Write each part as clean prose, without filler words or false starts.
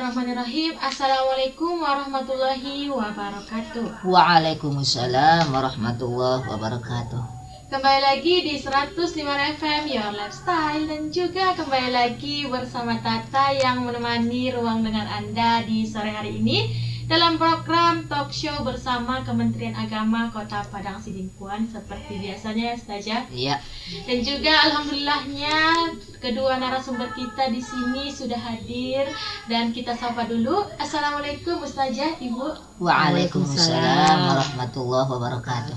Bismillahirrahmanirrahim. Assalamualaikum warahmatullahi wabarakatuh. Waalaikumsalam warahmatullahi wabarakatuh. Kembali lagi di 105 FM Your Lifestyle, dan juga kembali lagi bersama Tata yang menemani ruang dengar Anda di sore hari ini dalam program talk show bersama Kementerian Agama Kota Padang Sidimpuan seperti biasanya ya Ustazah. Iya. Dan juga alhamdulillahnya kedua narasumber kita di sini sudah hadir dan kita sapa dulu. Assalamualaikum Ustazah, Ibu. Waalaikumsalam warahmatullahi wabarakatuh.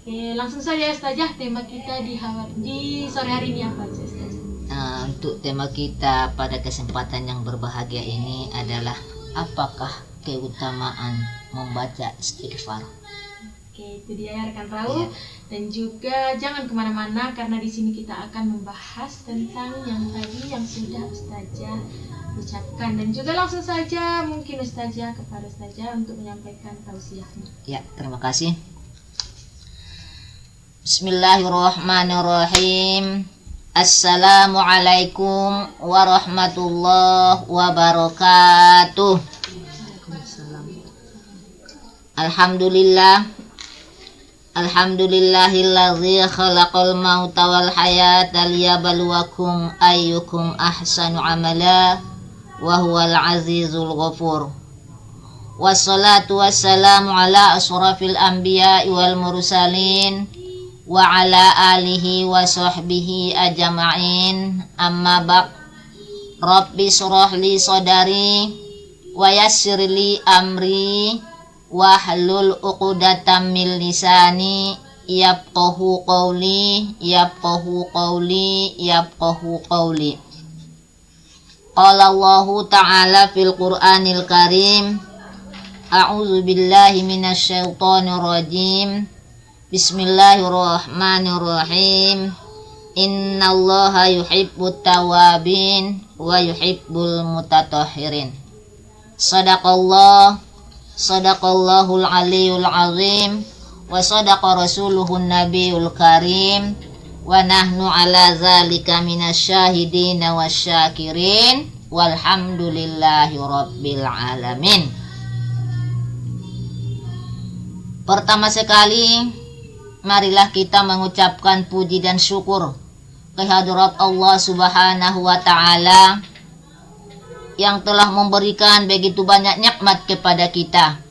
Oke, langsung saja Ustazah, tema kita di sore hari ini apa aja Ustazah? Untuk tema kita pada kesempatan yang berbahagia ini adalah apakah keutamaan membaca istighfar. Oke, itu dia ya rekan Raul. Dan juga jangan kemana-mana karena di sini kita akan membahas tentang yang tadi yang sudah Ustazah ucapkan, dan juga langsung saja mungkin Ustazah kepada Ustazah untuk menyampaikan tausiahnya. Ya, terima kasih. Bismillahirrahmanirrahim. Assalamualaikum warahmatullahi wabarakatuh. Alhamdulillahilladzi khalaqal mauta wal hayata liyabluwakum ayyukum ahsanu amala wa huwal azizul ghafur. Wassalatu wassalamu ala asrafil anbiya'i wal mursalin wa ala alihi wa sahbihi ajma'in. Amma ba'd. Rabbi shrah li sadari wa yassir li amri wahlul uqdatam min lisani yafqahu qawli. Qala Allahu ta'ala fil Qur'anil Karim, a'udzu billahi minasy syaithanir rajim. Bismillahirrahmanirrahim. Innallaha yuhibbut tawwabin wa yuhibbul mutatahhirin. Sadaqallahul aliyul azim wa sadaqa rasuluhun nabiyul karim wa nahnu ala zalika minasyahidin wasyakirin walhamdulillahi rabbil alamin. Pertama sekali, marilah kita mengucapkan puji dan syukur kehadirat Allah Subhanahu wa ta'ala yang telah memberikan begitu banyak nikmat kepada kita,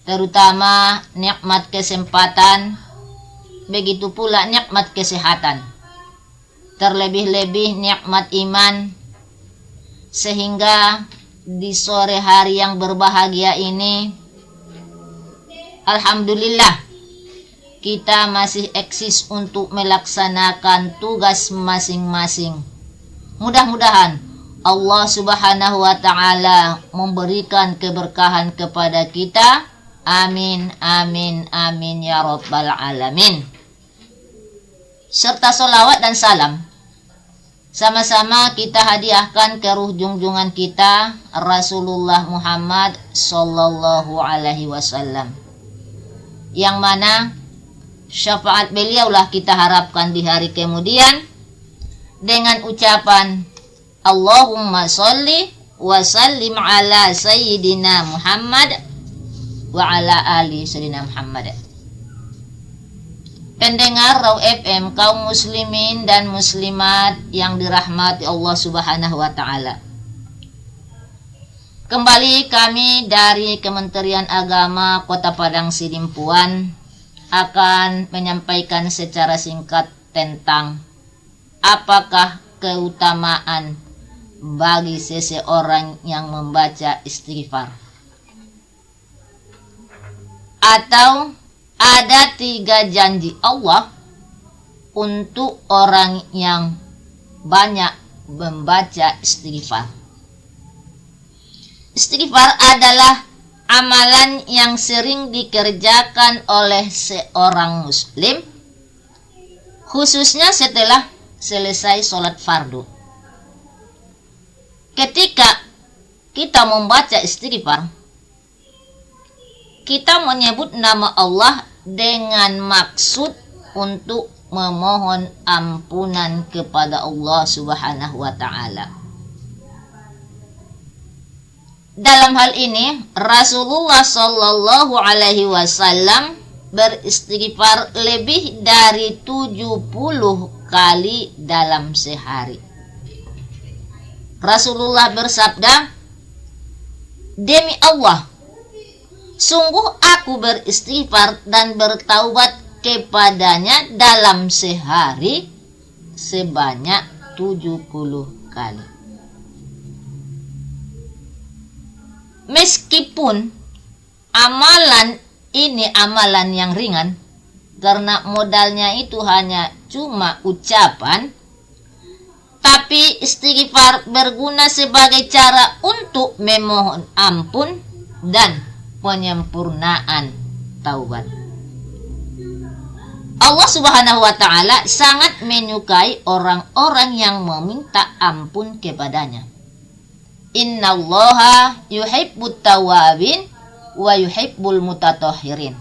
terutama nikmat kesempatan, begitu pula nikmat kesehatan, terlebih-lebih nikmat iman, sehingga di sore hari yang berbahagia ini alhamdulillah kita masih eksis untuk melaksanakan tugas masing-masing. Mudah-mudahan Allah Subhanahu wa ta'ala memberikan keberkahan kepada kita. Amin, amin, amin ya rabbal alamin. Serta sholawat dan salam sama-sama kita hadiahkan ke ruh junjungan kita Rasulullah Muhammad sallallahu alaihi wasallam, yang mana syafaat beliaulah kita harapkan di hari kemudian dengan ucapan Allahumma sholli wa sallim ala sayyidina Muhammad wa ala ali sayyidina Muhammad. Pendengar Raw FM, kaum muslimin dan muslimat yang dirahmati Allah Subhanahu wa ta'ala, kembali kami dari Kementerian Agama Kota Padang Sidimpuan akan menyampaikan secara singkat tentang apakah keutamaan bagi seseorang yang membaca istighfar. Atau ada 3 janji Allah untuk orang yang banyak membaca istighfar. Istighfar adalah amalan yang sering dikerjakan oleh seorang muslim, khususnya setelah selesai sholat fardu. Ketika kita membaca istighfar, kita menyebut nama Allah dengan maksud untuk memohon ampunan kepada Allah Subhanahu wa ta'ala. Dalam hal ini Rasulullah Shallallahu Alaihi Wasallam beristighfar lebih dari 70 kali dalam sehari. Rasulullah bersabda, "Demi Allah, sungguh aku beristighfar dan bertaubat kepadanya dalam sehari sebanyak 70 kali." Meskipun amalan ini amalan yang ringan, karena modalnya itu hanya cuma ucapan, tapi istighfar berguna sebagai cara untuk memohon ampun dan penyempurnaan taubat. Allah Subhanahu wa Ta'ala sangat menyukai orang-orang yang meminta ampun kepadanya. Innallaha yuhibbut tawwabin wa yuhibbul mutatahhirin.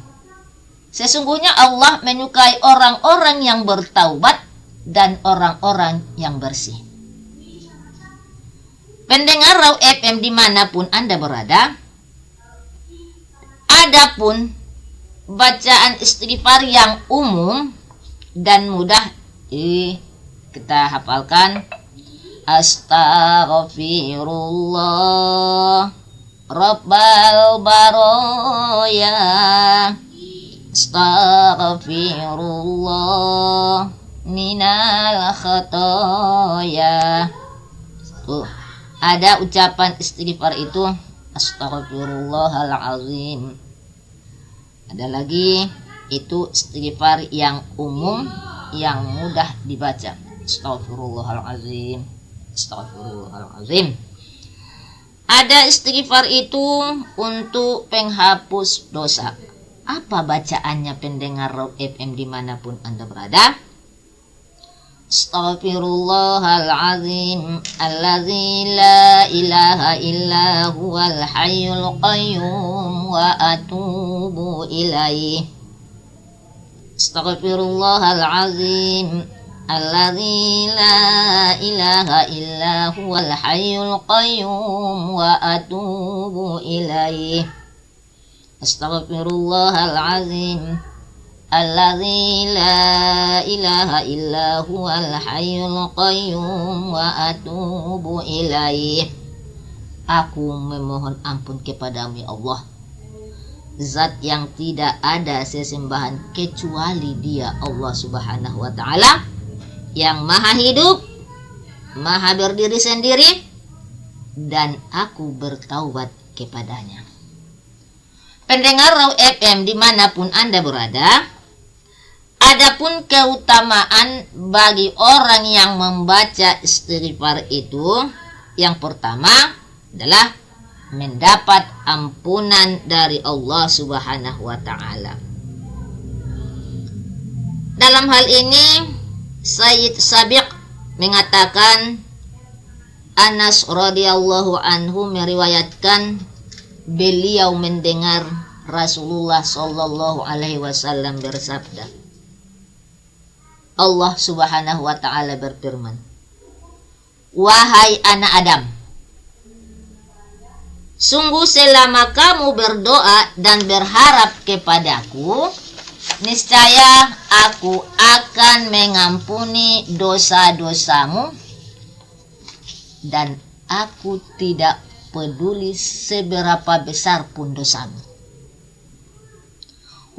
Sesungguhnya Allah menyukai orang-orang yang bertaubat dan orang-orang yang bersih. Pendengar Raw FM dimanapun Anda berada, adapun bacaan istighfar yang umum dan mudah kita hafalkan. Astaghfirullah Rabbal baraya, astaghfirullah minal khataya. Ada ucapan istighfar itu astaghfirullahalazim. Ada lagi itu istighfar yang umum yang mudah dibaca. Astaghfirullahalazim, astaghfirullahalazim. Ada istighfar itu untuk penghapus dosa. Apa bacaannya pendengar Raw FM dimanapun Anda berada? Astaghfirullahalazim alladzi la ilaha illa huwal hayyul qayyum wa atubu ilaih. Astaghfirullahalazim alladzi la ilaha illa huwal hayyul qayyum wa atubu ilaih. Astaghfirullahalazim alladzi la ilaha illa huwal hayyul qayyum wa atubu ilaih. Aku memohon ampun kepadamu ya Allah, Zat yang tidak ada sesembahan kecuali Dia, Allah Subhanahu wa Ta'ala, yang maha hidup, maha berdiri sendiri, dan aku bertaubat kepadanya. Pendengar Raw FM dimanapun Anda berada, adapun keutamaan bagi orang yang membaca istighfar itu, yang pertama adalah mendapat ampunan dari Allah Subhanahu wa Ta'ala. Dalam hal ini Sayyid Sabiq mengatakan, Anas radhiyallahu anhu meriwayatkan beliau mendengar Rasulullah sallallahu alaihi wasallam bersabda, Allah Subhanahu wa Ta'ala berfirman, "Wahai anak Adam, sungguh selama kamu berdoa dan berharap kepadaku, niscaya aku akan mengampuni dosa-dosamu, dan aku tidak peduli seberapa besar pun dosamu.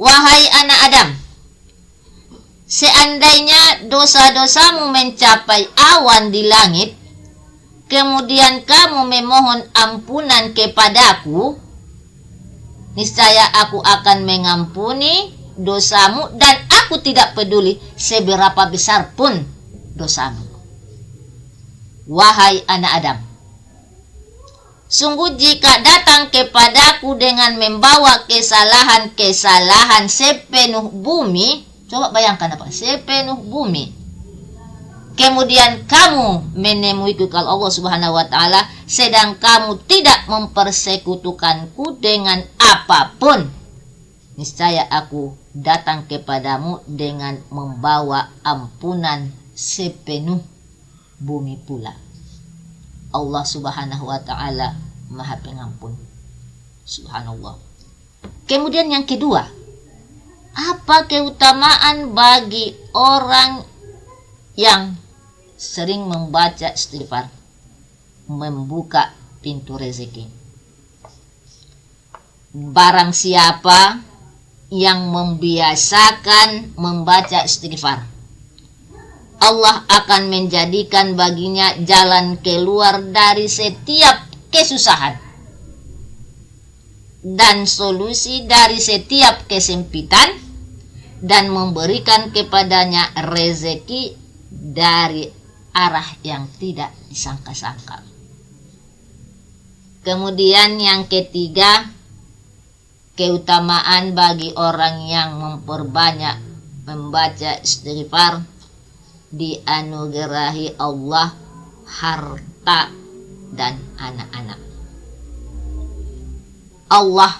Wahai anak Adam, seandainya dosa-dosamu mencapai awan di langit, kemudian kamu memohon ampunan kepadaku, niscaya aku akan mengampuni dosamu dan aku tidak peduli seberapa besar pun dosamu. Wahai anak Adam, sungguh jika datang kepadaku dengan membawa kesalahan-kesalahan sepenuh bumi, coba bayangkan apa? Sepenuh bumi. Kemudian kamu menemuiku, kalau Allah Subhanahu wa Ta'ala, sedang kamu tidak mempersekutukanku dengan apapun, niscaya aku datang kepadamu dengan membawa ampunan sepenuh bumi pula. Allah Subhanahu wa Ta'ala Maha Pengampun. Subhanallah. Kemudian yang kedua, apa keutamaan bagi orang yang sering membaca istighfar? Membuka pintu rezeki. Barang siapa yang membiasakan membaca istighfar, Allah akan menjadikan baginya jalan keluar dari setiap kesusahan dan solusi dari setiap kesempitan, dan memberikan kepadanya rezeki dari arah yang tidak disangka-sangka. Kemudian yang ketiga, keutamaan bagi orang yang memperbanyak membaca istighfar, dianugerahi Allah harta dan anak-anak. Allah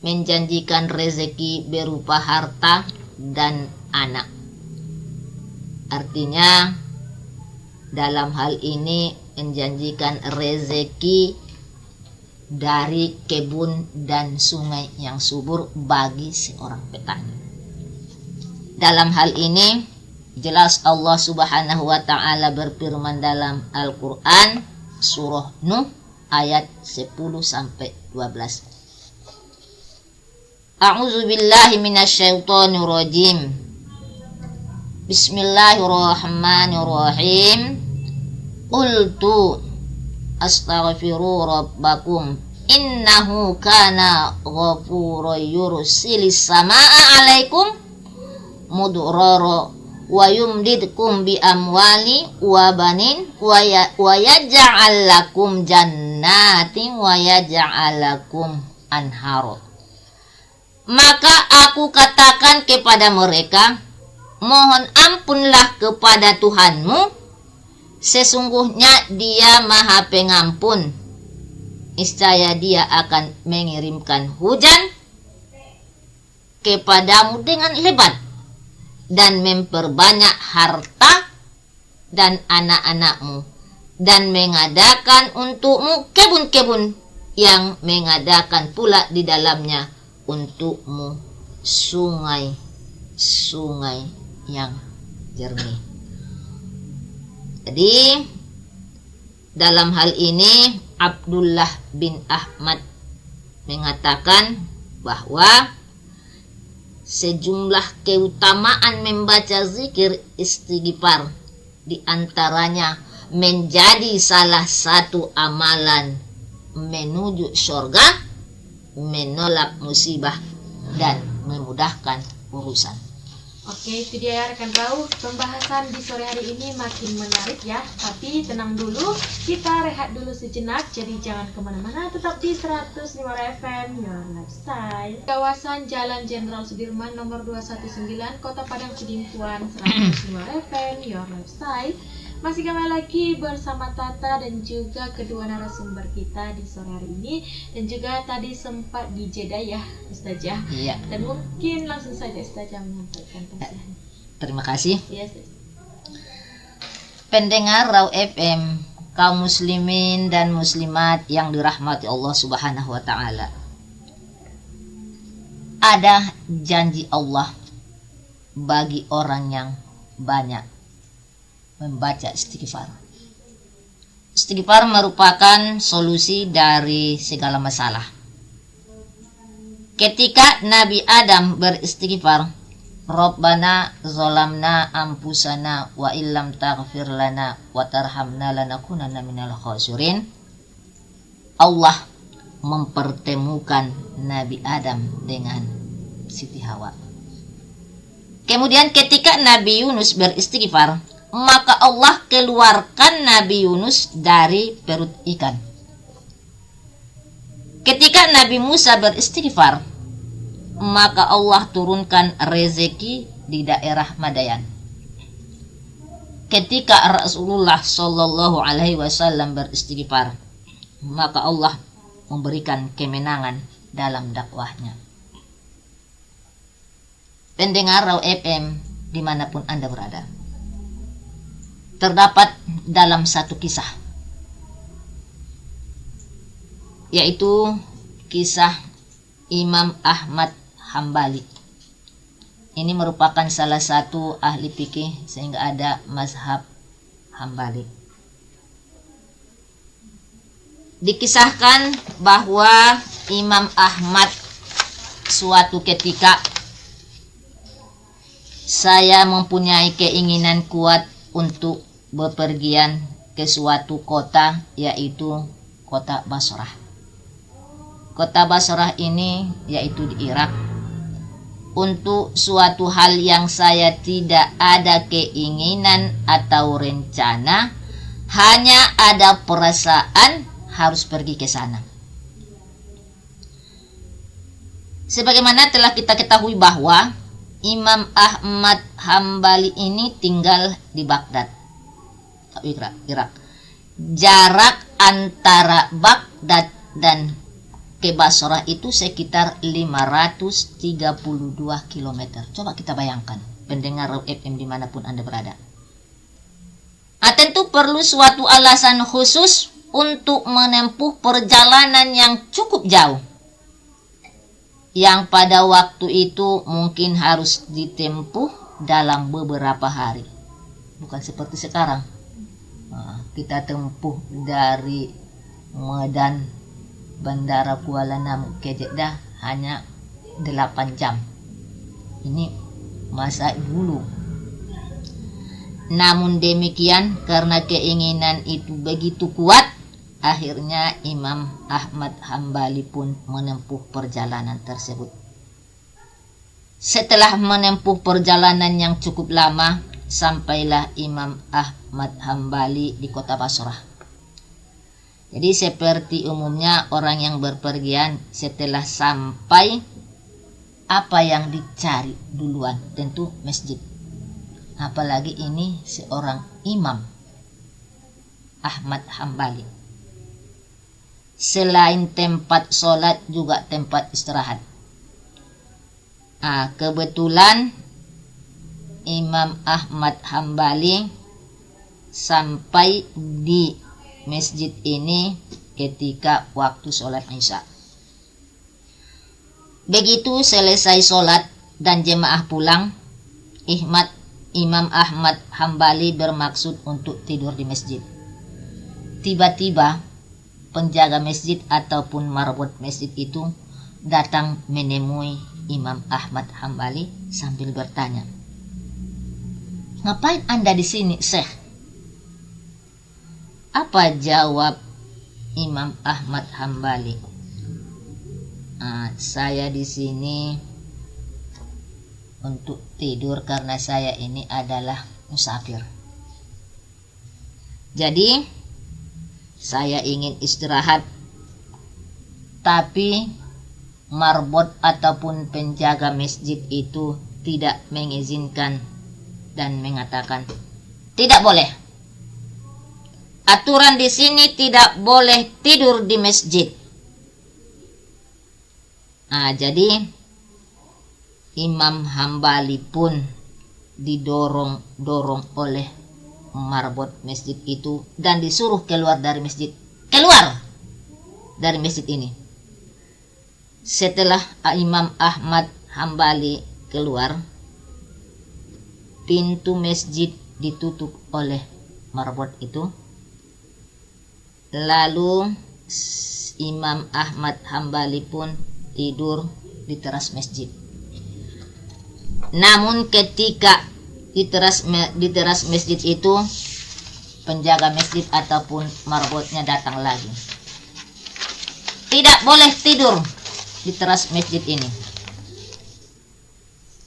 menjanjikan rezeki berupa harta dan anak. Artinya dalam hal ini menjanjikan rezeki dari kebun dan sungai yang subur bagi seorang petani. Dalam hal ini jelas Allah Subhanahu wa taala berfirman dalam Al-Qur'an surah Nuh ayat 10 sampai 12. A'udzu billahi minasyaitonir rajim. Bismillahirrahmanirrahim. Qultu astaghfiru rabbakum innahu kana ghafuran yursilis samaa'a 'alaikum mudrara wa yumdidkum bi amwali wa banin wa yaj'al lakum jannatin wa yaj'al lakum anhara. Maka aku katakan kepada mereka, mohon ampunlah kepada Tuhanmu, sesungguhnya Dia Maha Pengampun. Niscaya Dia akan mengirimkan hujan kepadamu dengan lebat dan memperbanyak harta dan anak-anakmu, dan mengadakan untukmu kebun-kebun yang mengadakan pula di dalamnya untukmu sungai-sungai yang jernih. Jadi dalam hal ini Abdullah bin Ahmad mengatakan bahwa sejumlah keutamaan membaca zikir istighfar, di antaranya menjadi salah satu amalan menuju surga, menolak musibah, dan memudahkan urusan. Oke, itu dia ya rekan Rauh. Pembahasan di sore hari ini makin menarik ya. Tapi tenang dulu, kita rehat dulu sejenak. Jadi jangan kemana-mana, tetap di 105 FM Your Lifestyle. Kawasan Jalan Jenderal Sudirman nomor 219, Kota Padang Sidimpuan, 105 FM Your Lifestyle. Masih kembali lagi bersama Tata dan juga kedua narasumber kita di sore hari ini. Dan juga tadi sempat dijeda ya Ustazah. Iya. Dan mungkin langsung saja Ustazah menyampaikan tausiahnya. Terima kasih. Iya, Ustaz. Pendengar Raw FM, kaum muslimin dan muslimat yang dirahmati Allah Subhanahu wa taala. Ada janji Allah bagi orang yang banyak membaca istighfar. Istighfar merupakan solusi dari segala masalah. Ketika Nabi Adam beristighfar, Rabbana zolamna ampusana wa illam taghfir lana wa tarhamna lanakunanna minal khasirin, Allah mempertemukan Nabi Adam dengan Siti Hawa. Kemudian ketika Nabi Yunus beristighfar, maka Allah keluarkan Nabi Yunus dari perut ikan. Ketika Nabi Musa beristighfar, maka Allah turunkan rezeki di daerah Madayan. Ketika Rasulullah Shallallahu Alaihi Wasallam beristighfar, maka Allah memberikan kemenangan dalam dakwahnya. Pendengar Raw FM dimanapun Anda berada, terdapat dalam satu kisah yaitu kisah Imam Ahmad Hambali. Ini merupakan salah satu ahli fikih sehingga ada mazhab Hambali. Dikisahkan bahwa Imam Ahmad suatu ketika, saya mempunyai keinginan kuat untuk bepergian ke suatu kota, yaitu kota Basrah. Kota Basrah ini yaitu di Irak. Untuk suatu hal yang saya tidak ada keinginan atau rencana, hanya ada perasaan harus pergi ke sana. Sebagaimana telah kita ketahui bahwa Imam Ahmad Hambali ini tinggal di Baghdad, Irak. Jarak antara Baghdad dan ke Basrah itu sekitar 532 km. Coba kita bayangkan, pendengar FM dimanapun Anda berada. Tentu perlu suatu alasan khusus untuk menempuh perjalanan yang cukup jauh, yang pada waktu itu mungkin harus ditempuh dalam beberapa hari. Bukan seperti sekarang. Kita tempuh dari Medan, Bandara Kuala Namu ke Jeddah hanya 8 jam. Ini masa dulu. Namun demikian, karena keinginan itu begitu kuat, akhirnya Imam Ahmad Hambali pun menempuh perjalanan tersebut. Setelah menempuh perjalanan yang cukup lama, sampailah Imam Ahmad Hambali di kota Basrah. Jadi seperti umumnya orang yang berpergian, setelah sampai, apa yang dicari duluan? Tentu masjid. Apalagi ini seorang Imam Ahmad Hambali. Selain tempat sholat juga tempat istirahat. Kebetulan Imam Ahmad Hambali sampai di masjid ini ketika waktu sholat Isya. Begitu selesai sholat dan jemaah pulang, Imam Ahmad Hambali bermaksud untuk tidur di masjid. Tiba-tiba penjaga masjid ataupun marbot masjid itu datang menemui Imam Ahmad Hambali sambil bertanya, "Ngapain Anda di sini, Syekh?" Apa jawab Imam Ahmad Hambali? Saya di sini untuk tidur karena saya ini adalah musafir. Jadi saya ingin istirahat, tapi marbot ataupun penjaga masjid itu tidak mengizinkan dan mengatakan tidak boleh. Aturan di sini tidak boleh tidur di masjid. Jadi Imam Hambali pun didorong oleh marbot masjid itu dan disuruh keluar dari masjid. Keluar dari masjid ini. Setelah Imam Ahmad Hambali keluar, pintu masjid ditutup oleh marbot itu. Lalu Imam Ahmad Hambali pun tidur di teras masjid. Namun ketika di teras masjid itu, penjaga masjid ataupun marbotnya datang lagi. Tidak boleh tidur di teras masjid ini,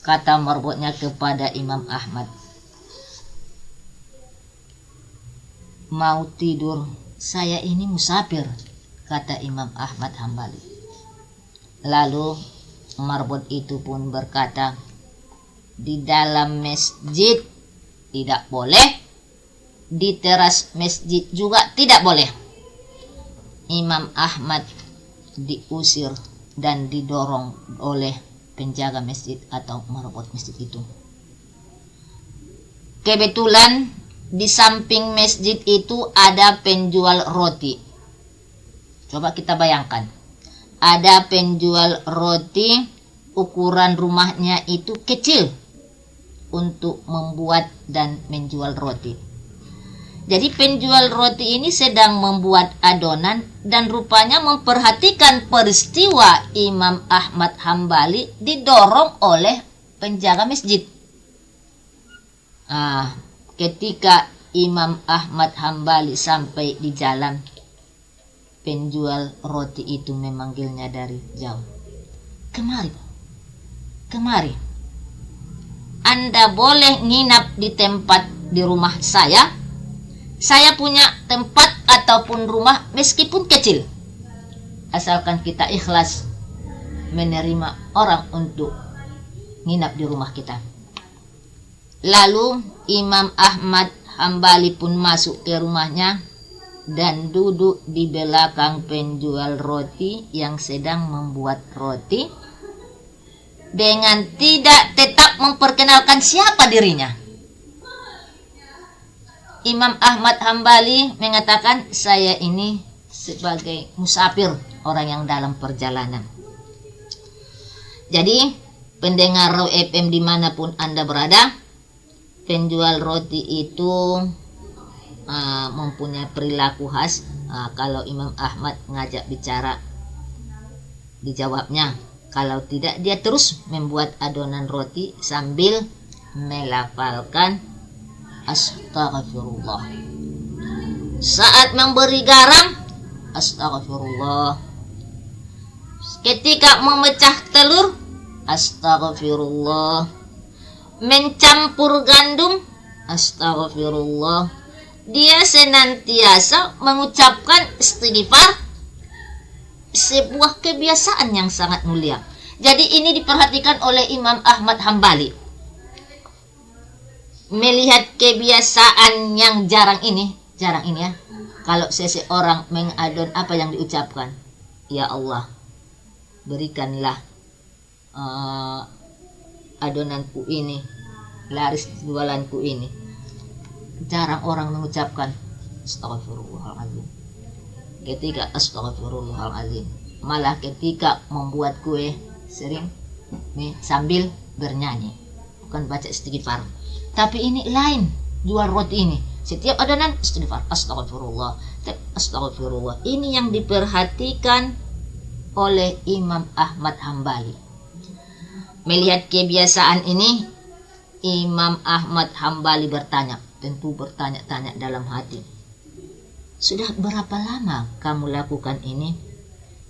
kata marbotnya kepada Imam Ahmad. Mau tidur, saya ini musafir, kata Imam Ahmad Hambali. Lalu marbot itu pun berkata, di dalam masjid tidak boleh, di teras masjid juga tidak boleh. Imam Ahmad diusir dan didorong oleh penjaga masjid atau marbot masjid itu. Kebetulan di samping masjid itu ada penjual roti. Coba kita bayangkan. Ada penjual roti, ukuran rumahnya itu kecil untuk membuat dan menjual roti. Jadi penjual roti ini sedang membuat adonan dan rupanya memperhatikan peristiwa Imam Ahmad Hambali didorong oleh penjaga masjid. Ketika Imam Ahmad Hambali sampai di jalan, penjual roti itu memanggilnya dari jauh. Kemari, kemari. Anda boleh nginap di tempat di rumah saya. Saya punya tempat ataupun rumah meskipun kecil. Asalkan kita ikhlas menerima orang untuk nginap di rumah kita. Lalu Imam Ahmad Hambali pun masuk ke rumahnya dan duduk di belakang penjual roti yang sedang membuat roti dengan tidak tetap memperkenalkan siapa dirinya. Imam Ahmad Hambali mengatakan, saya ini sebagai musafir, orang yang dalam perjalanan. Jadi pendengar Raw FM dimanapun Anda berada, penjual roti itu mempunyai perilaku khas. Kalau Imam Ahmad ngajak bicara, dijawabnya. Kalau tidak, dia terus membuat adonan roti sambil melafalkan astaghfirullah. Saat memberi garam, astaghfirullah. Ketika memecah telur, astaghfirullah. Mencampur gandum, astaghfirullah. Dia senantiasa mengucapkan istighfar, sebuah kebiasaan yang sangat mulia. Jadi ini diperhatikan oleh Imam Ahmad Hambali. Melihat kebiasaan yang jarang ini ya. Kalau seseorang mengadon, apa yang diucapkan? Ya Allah, berikanlah adonanku ini, laris jualanku ini. Jarang orang mengucapkan astagfirullahaladzim. Ketika astagfirullahaladzim, malah ketika membuat kue sering sambil bernyanyi, bukan baca istighfar. Tapi ini lain, jual roti ini. Setiap adonan istighfar, astagfirullah, astagfirullah. Ini yang diperhatikan oleh Imam Ahmad Hambali. Melihat kebiasaan ini, Imam Ahmad Hambali bertanya, tentu bertanya-tanya dalam hati. Sudah berapa lama kamu lakukan ini?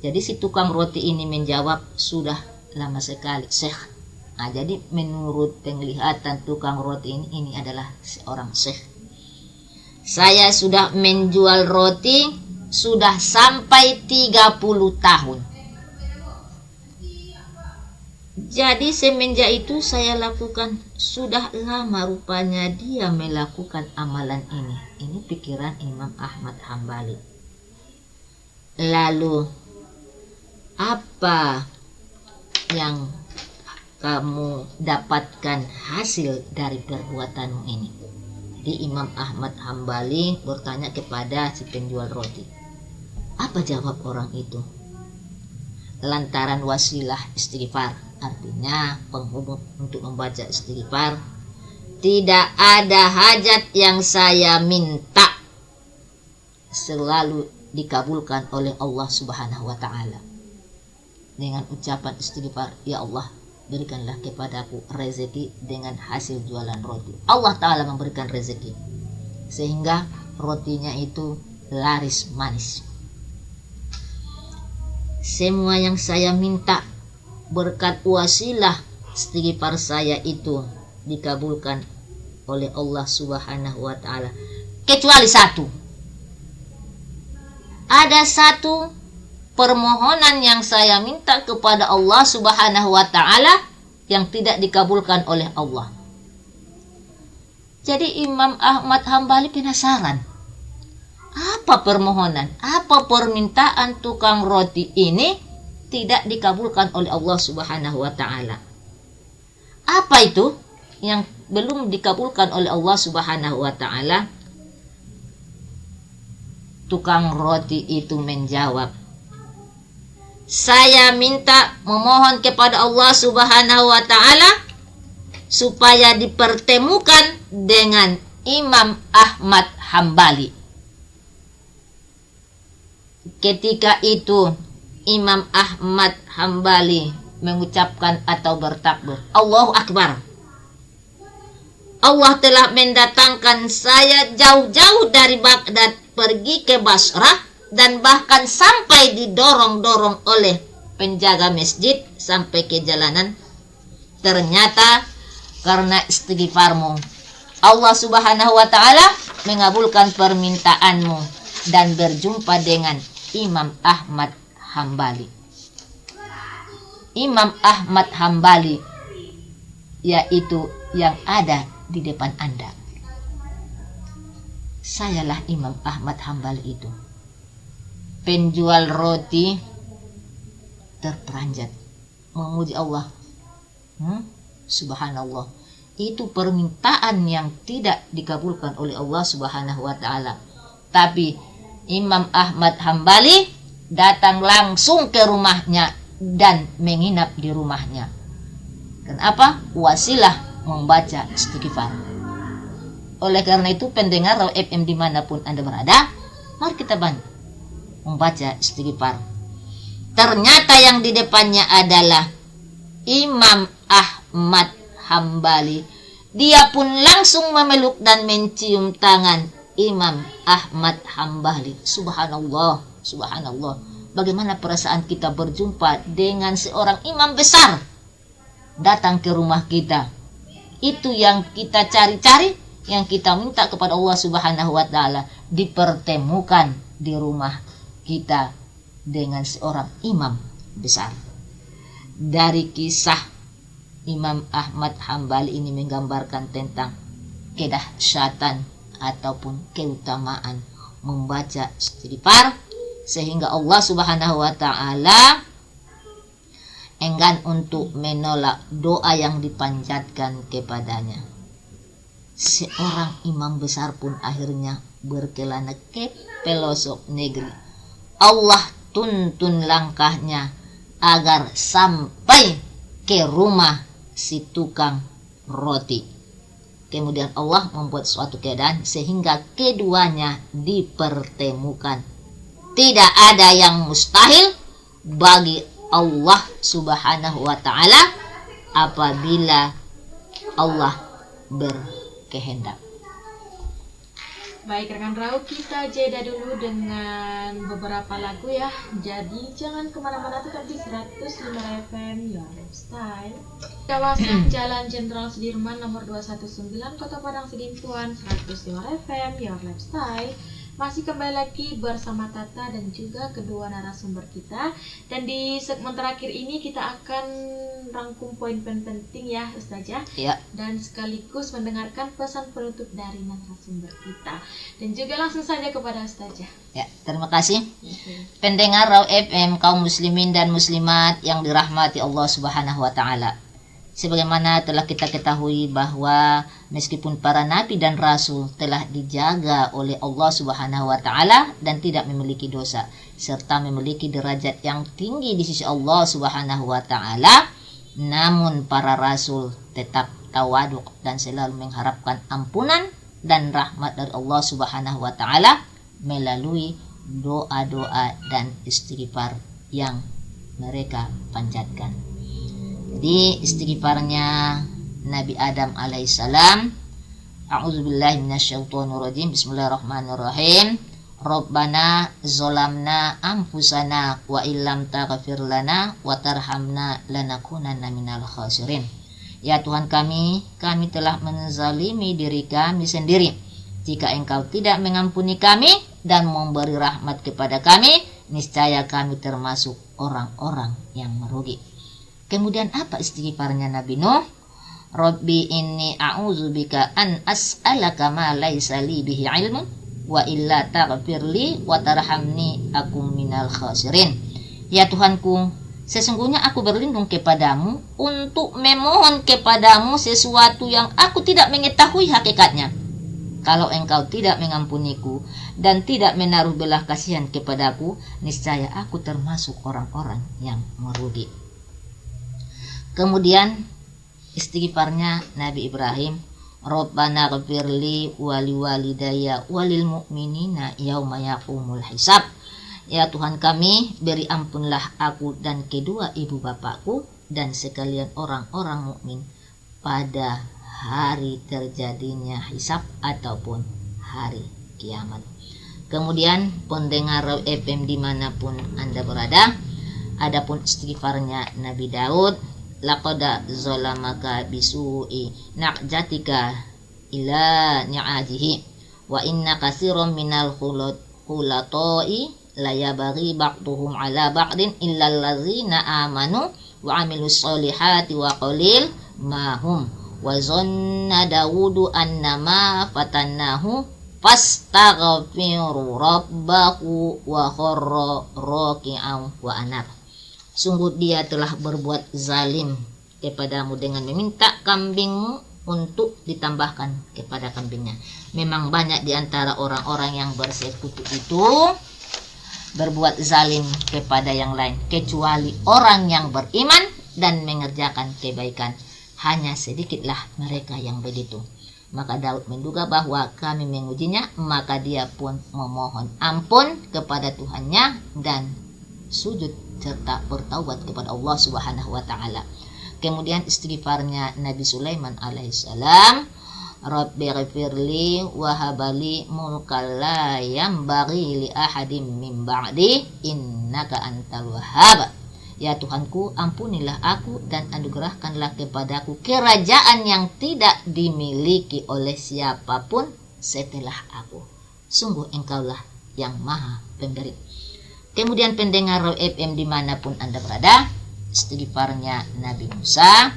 Jadi si tukang roti ini menjawab, sudah lama sekali, Syekh. Jadi menurut penglihatan tukang roti ini adalah seorang syekh. Saya sudah menjual roti sudah sampai 30 tahun. Jadi semenjak itu saya lakukan, sudah lama rupanya dia melakukan amalan ini. Ini pikiran Imam Ahmad Hambali. Lalu apa yang kamu dapatkan hasil dari perbuatanmu ini? Jadi Imam Ahmad Hambali bertanya kepada si penjual roti. Apa jawab orang itu? Lantaran wasilah istighfar, artinya penghubung untuk membaca istighfar, tidak ada hajat yang saya minta selalu dikabulkan oleh Allah Subhanahu wa Ta'ala. Dengan ucapan istighfar, ya Allah, berikanlah kepadaku rezeki dengan hasil jualan roti. Allah Ta'ala memberikan rezeki sehingga rotinya itu laris manis. Semua yang saya minta berkat wasilah istighfar saya itu dikabulkan oleh Allah Subhanahu wa Ta'ala, kecuali satu. Ada satu permohonan yang saya minta kepada Allah Subhanahu wa Ta'ala yang tidak dikabulkan oleh Allah. Jadi Imam Ahmad Hambali penasaran, apa permohonan, apa permintaan tukang roti ini tidak dikabulkan oleh Allah Subhanahu wa Ta'ala? Apa itu yang belum dikabulkan oleh Allah Subhanahu wa Ta'ala? Tukang roti itu menjawab, saya minta memohon kepada Allah Subhanahu wa taala supaya dipertemukan dengan Imam Ahmad Hambali. Ketika itu Imam Ahmad Hambali mengucapkan atau bertakbir, Allahu Akbar. Allah telah mendatangkan saya jauh-jauh dari Baghdad pergi ke Basrah, dan bahkan sampai didorong-dorong oleh penjaga masjid sampai ke jalanan. Ternyata karena istighfarmu, Allah Subhanahu wa taala mengabulkan permintaanmu dan berjumpa dengan Imam Ahmad Hambali. Imam Ahmad Hambali yaitu yang ada di depan Anda. Sayalah Imam Ahmad Hambali itu. Penjual roti terperanjat memuji Allah. Subhanallah. Itu permintaan yang tidak dikabulkan oleh Allah Subhanahu wa taala. Tapi Imam Ahmad Hambali datang langsung ke rumahnya dan menginap di rumahnya. Kenapa? Wasilah membaca istighfar. Oleh karena itu, pendengar Raw FM dimanapun Anda berada, mari kita bantu membaca istighfar. Ternyata yang di depannya adalah Imam Ahmad Hambali. Dia pun langsung memeluk dan mencium tangan Imam Ahmad Hambali. Subhanallah, subhanallah. Bagaimana perasaan kita berjumpa dengan seorang imam besar datang ke rumah kita. Itu yang kita cari-cari, yang kita minta kepada Allah Subhanahu wa taala, dipertemukan di rumah kita dengan seorang imam besar. Dari kisah Imam Ahmad Hambali ini menggambarkan tentang kedahsyatan ataupun keutamaan membaca istighfar, sehingga Allah Subhanahu wa taala enggan untuk menolak doa yang dipanjatkan kepadanya. Seorang imam besar pun akhirnya berkelana ke pelosok negeri. Allah tuntun langkahnya agar sampai ke rumah si tukang roti. Kemudian Allah membuat suatu keadaan sehingga keduanya dipertemukan. Tidak ada yang mustahil bagi Allah Subhanahu wa taala apabila Allah berkehendak. Baik rekan Raw, kita jeda dulu dengan beberapa lagu ya. Jadi jangan kemana-mana, tetap di 105 FM Your Lifestyle. Kawasan Jalan Jenderal Sudirman nomor 219 Kota Padang Sidimpuan, 105 FM Your Lifestyle. Masih kembali lagi bersama Tata dan juga kedua narasumber kita. Dan di segmen terakhir ini kita akan rangkum poin-poin penting ya Ustazah. Ya. Dan sekaligus mendengarkan pesan penutup dari narasumber kita. Dan juga langsung saja kepada Ustazah. Ya, terima kasih. Pendengar Raw FM, kaum muslimin dan muslimat yang dirahmati Allah Subhanahu wa taala. Sebagaimana telah kita ketahui bahwa meskipun para nabi dan rasul telah dijaga oleh Allah Subhanahu wa taala dan tidak memiliki dosa serta memiliki derajat yang tinggi di sisi Allah Subhanahu wa taala, namun para rasul tetap tawaduk dan selalu mengharapkan ampunan dan rahmat dari Allah Subhanahu wa taala melalui doa-doa dan istighfar yang mereka panjatkan. Jadi istighfarnya Nabi Adam alaihissalam, a'udzubillahi minasyaitonirrajim, bismillahirrahmanirrahim. Rabbana zolamna anfusana wa illam taghfir lana wa tarhamna lanakunanna minal khasirin. Ya Tuhan kami telah menzalimi diri kami sendiri. Jika Engkau tidak mengampuni kami dan memberi rahmat kepada kami, niscaya kami termasuk orang-orang yang merugi. Kemudian apa istighfarnya Nabi Nuh? Rabbi inni a'udzubika an as'alaka ma laisa li bihi ilmun wa illa taghfirli wa tarhamni akum minal khasirin. Ya Tuhanku, sesungguhnya aku berlindung kepadamu untuk memohon kepadamu sesuatu yang aku tidak mengetahui hakikatnya. Kalau engkau tidak mengampuniku dan tidak menaruh belas kasihan kepadaku, niscaya aku termasuk orang-orang yang merugi. Kemudian istighfarnya Nabi Ibrahim, Rabbana ghfirli wali walidayya walil mu'minina yauma yaqumul hisab. Ya Tuhan kami, beri ampunlah aku dan kedua ibu bapakku dan sekalian orang-orang mukmin pada hari terjadinya hisab ataupun hari kiamat. Kemudian pendengar Raw FM dimanapun Anda berada, adapun istighfarnya Nabi Daud, laqad zalamaka bisu'i na'jatika ila ni'ajihi wa inna katsiran minal khulata'i la yabghi ba'duhum 'ala ba'din illa allazina amanu wa 'amilus solihati wa qalil ma hum wa zanna Dawudu annama fatannahu fastaghfiru rabbahu wa kharra raki'an wa anar. Sungguh dia telah berbuat zalim kepadamu dengan meminta kambingmu untuk ditambahkan kepada kambingnya. Memang banyak di antara orang-orang yang bersekutu itu berbuat zalim kepada yang lain, kecuali orang yang beriman dan mengerjakan kebaikan. Hanya sedikitlah mereka yang begitu. Maka Daud menduga bahwa kami mengujinya, maka dia pun memohon ampun kepada Tuhannya dan sujud serta bertaubat kepada Allah Subhanahu wa taala. Kemudian istighfarnya Nabi Sulaiman alaihissalam, Rabbi ghfirli wa habali mulkan la yanbaghi li ahadin min ba'di innaka antal wahhab. Ya Tuhanku, ampunilah aku dan anugerahkanlah kepadaku kerajaan yang tidak dimiliki oleh siapapun setelah aku. Sungguh engkaulah yang maha pemberi. Kemudian pendengar Raw FM dimanapun Anda berada, istighfarnya Nabi Musa,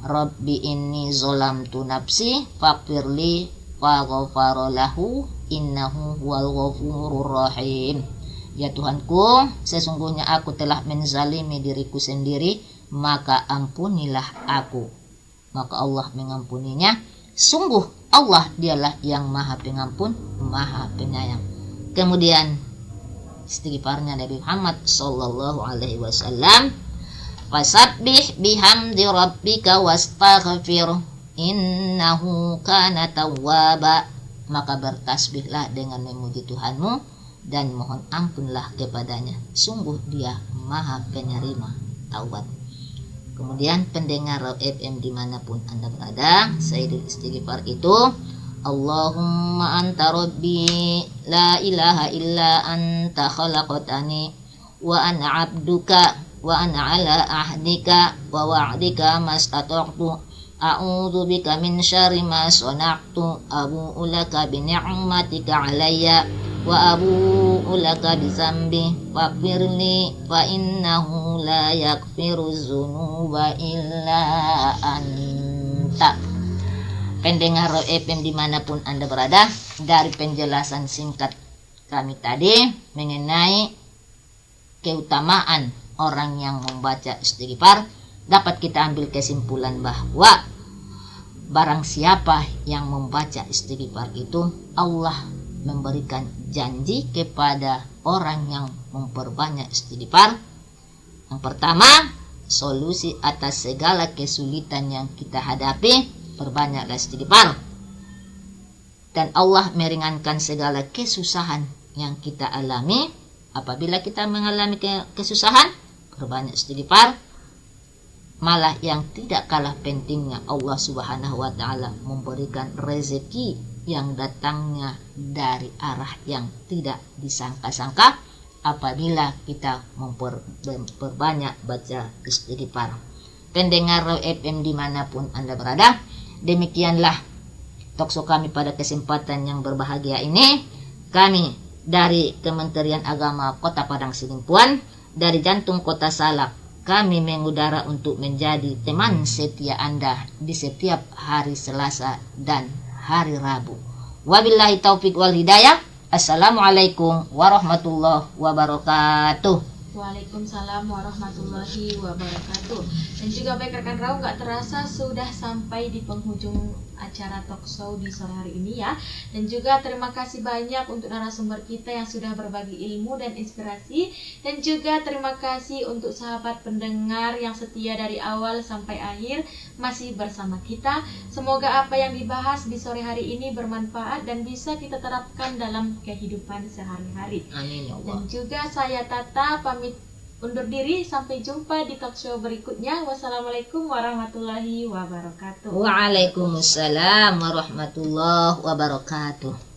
Rabbi inni zolamtu nafsi faghfirli faghfara lahu innahu huwal ghafurur rahim. Ya Tuhanku, sesungguhnya aku telah menzalimi diriku sendiri, maka ampunilah aku. Maka Allah mengampuninya. Sungguh Allah dialah yang maha pengampun, maha penyayang. Kemudian istighfarnya Nabi Muhammad sallallahu alaihi wasallam, fasabbih bihamdi rabbika wastaghfir innahu kana tawwaba. Maka bertasbihlah dengan memuji Tuhanmu dan mohon ampunlah kepadanya, sungguh dia maha penerima taubat. Kemudian pendengar Raw FM dimanapun Anda berada, sayyidul istighfar itu, Allahumma anta rabbi la ilaha illa anta khalaqtani wa ana abduka wa ana ala ahdika wa wa'dika mastata'tu a'udzu bika min syarri ma sana'tu abu'u laka bi ni'matika 'alayya wa abu'u laka bi dzambi faghfirli fa innahu la yaghfiru dzunuba illa anta. Pendengar Raw FM dimanapun Anda berada, dari penjelasan singkat kami tadi mengenai keutamaan orang yang membaca istighfar, dapat kita ambil kesimpulan bahwa barang siapa yang membaca istighfar itu, Allah memberikan janji kepada orang yang memperbanyak istighfar. Yang pertama, solusi atas segala kesulitan yang kita hadapi, perbanyaklah istighfar. Dan Allah meringankan segala kesusahan yang kita alami. Apabila kita mengalami kesusahan, perbanyak istighfar. Malah yang tidak kalah pentingnya, Allah Subhanahu wa taala memberikan rezeki yang datangnya dari arah yang tidak disangka-sangka apabila kita memperbanyak baca istighfar. Pendengar Raw FM dimanapun Anda berada, demikianlah talkshow kami pada kesempatan yang berbahagia ini. Kami dari Kementerian Agama Kota Padang Sidimpuan, dari jantung Kota Salak, kami mengudara untuk menjadi teman setia Anda di setiap hari Selasa dan hari Rabu. Wabillahi taufik wal hidayah. Assalamualaikum warahmatullahi wabarakatuh. Waalaikumsalam warahmatullahi wabarakatuh. Dan juga baik rekan Raung, gak terasa sudah sampai di penghujung acara talk show di sore hari ini ya. Dan juga terima kasih banyak untuk narasumber kita yang sudah berbagi ilmu dan inspirasi. Dan juga terima kasih untuk sahabat pendengar yang setia dari awal sampai akhir masih bersama kita. Semoga apa yang dibahas di sore hari ini bermanfaat dan bisa kita terapkan dalam kehidupan sehari-hari. Amin ya Allah. Dan juga saya Tata pamit undur diri, sampai jumpa di talk show berikutnya. Wassalamualaikum warahmatullahi wabarakatuh. Waalaikumsalam warahmatullahi wabarakatuh.